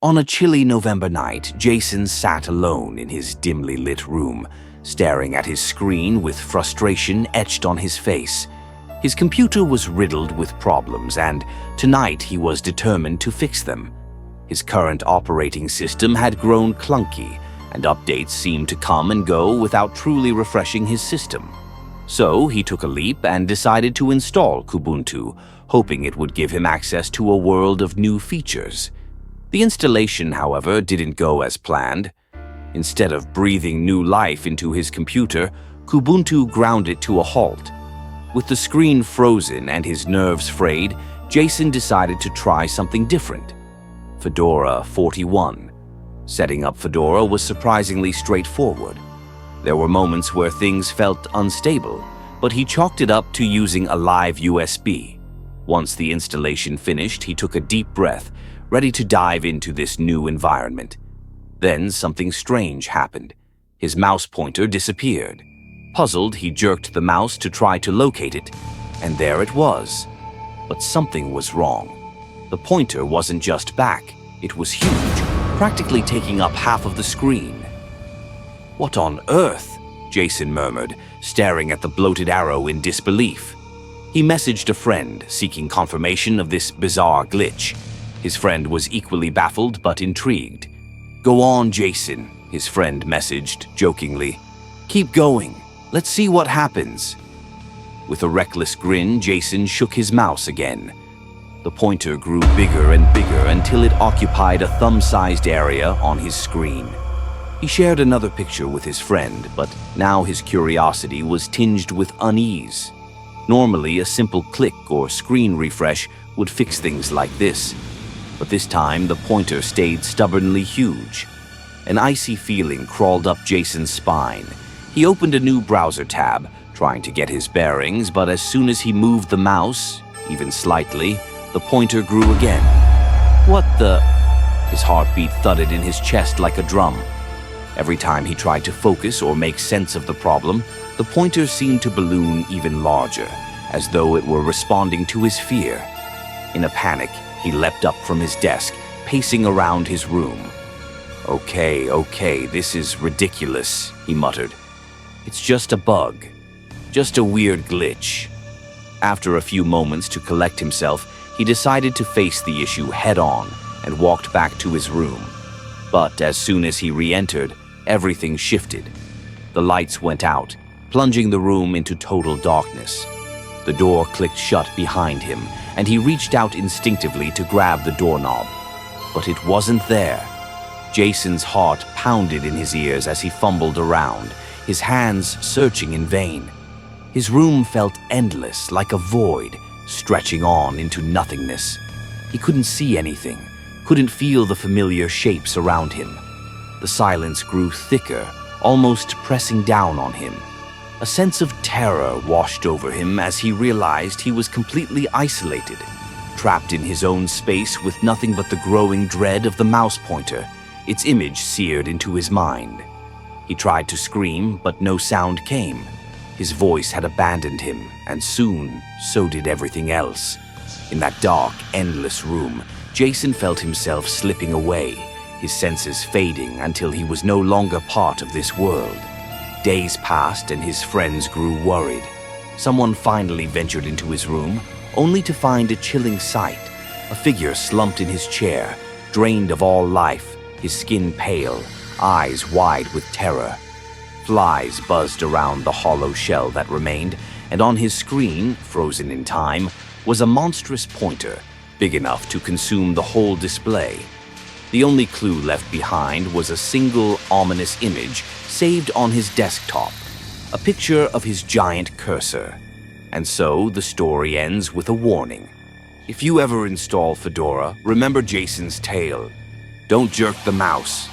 On a chilly November night, Jayson sat alone in his dimly lit room, staring at his screen with frustration etched on his face. His computer was riddled with problems, and tonight he was determined to fix them. His current operating system had grown clunky, and updates seemed to come and go without truly refreshing his system. So he took a leap and decided to install Kubuntu, hoping it would give him access to a world of new features. The installation, however, didn't go as planned. Instead of breathing new life into his computer, Kubuntu ground it to a halt. With the screen frozen and his nerves frayed, Jayson decided to try something different. Fedora 41. Setting up Fedora was surprisingly straightforward. There were moments where things felt unstable, but he chalked it up to using a live USB. Once the installation finished, he took a deep breath, ready to dive into this new environment. Then something strange happened. His mouse pointer disappeared. Puzzled, he jerked the mouse to try to locate it, and there it was. But something was wrong. The pointer wasn't just back, it was huge, practically taking up half of the screen. "What on earth?" Jayson murmured, staring at the bloated arrow in disbelief. He messaged a friend, seeking confirmation of this bizarre glitch. His friend was equally baffled but intrigued. "Go on, Jayson," his friend messaged jokingly. "Keep going. Let's see what happens." With a reckless grin, Jayson shook his mouse again. The pointer grew bigger and bigger until it occupied a thumb-sized area on his screen. He shared another picture with his friend, but now his curiosity was tinged with unease. Normally, a simple click or screen refresh would fix things like this. But this time, the pointer stayed stubbornly huge. An icy feeling crawled up Jayson's spine. He opened a new browser tab, trying to get his bearings, but as soon as he moved the mouse, even slightly, the pointer grew again. "What the?" His heartbeat thudded in his chest like a drum. Every time he tried to focus or make sense of the problem, the pointer seemed to balloon even larger, as though it were responding to his fear. In a panic, he leapt up from his desk, pacing around his room. Okay, this is ridiculous," he muttered. "It's just a bug. Just a weird glitch." After a few moments to collect himself, he decided to face the issue head-on and walked back to his room. But as soon as he re-entered, everything shifted. The lights went out, plunging the room into total darkness. The door clicked shut behind him, and he reached out instinctively to grab the doorknob. But it wasn't there. Jayson's heart pounded in his ears as he fumbled around, his hands searching in vain. His room felt endless, like a void, stretching on into nothingness. He couldn't see anything, couldn't feel the familiar shapes around him. The silence grew thicker, almost pressing down on him. A sense of terror washed over him as he realized he was completely isolated, trapped in his own space with nothing but the growing dread of the mouse pointer, its image seared into his mind. He tried to scream, but no sound came. His voice had abandoned him, and soon, so did everything else. In that dark, endless room, Jayson felt himself slipping away, his senses fading until he was no longer part of this world. Days passed and his friends grew worried. Someone finally ventured into his room, only to find a chilling sight. A figure slumped in his chair, drained of all life, his skin pale, eyes wide with terror. Flies buzzed around the hollow shell that remained, and on his screen, frozen in time, was a monstrous pointer, big enough to consume the whole display. The only clue left behind was a single ominous image saved on his desktop, a picture of his giant cursor. And so the story ends with a warning. If you ever install Fedora, remember Jayson's tale. Don't jerk the mouse.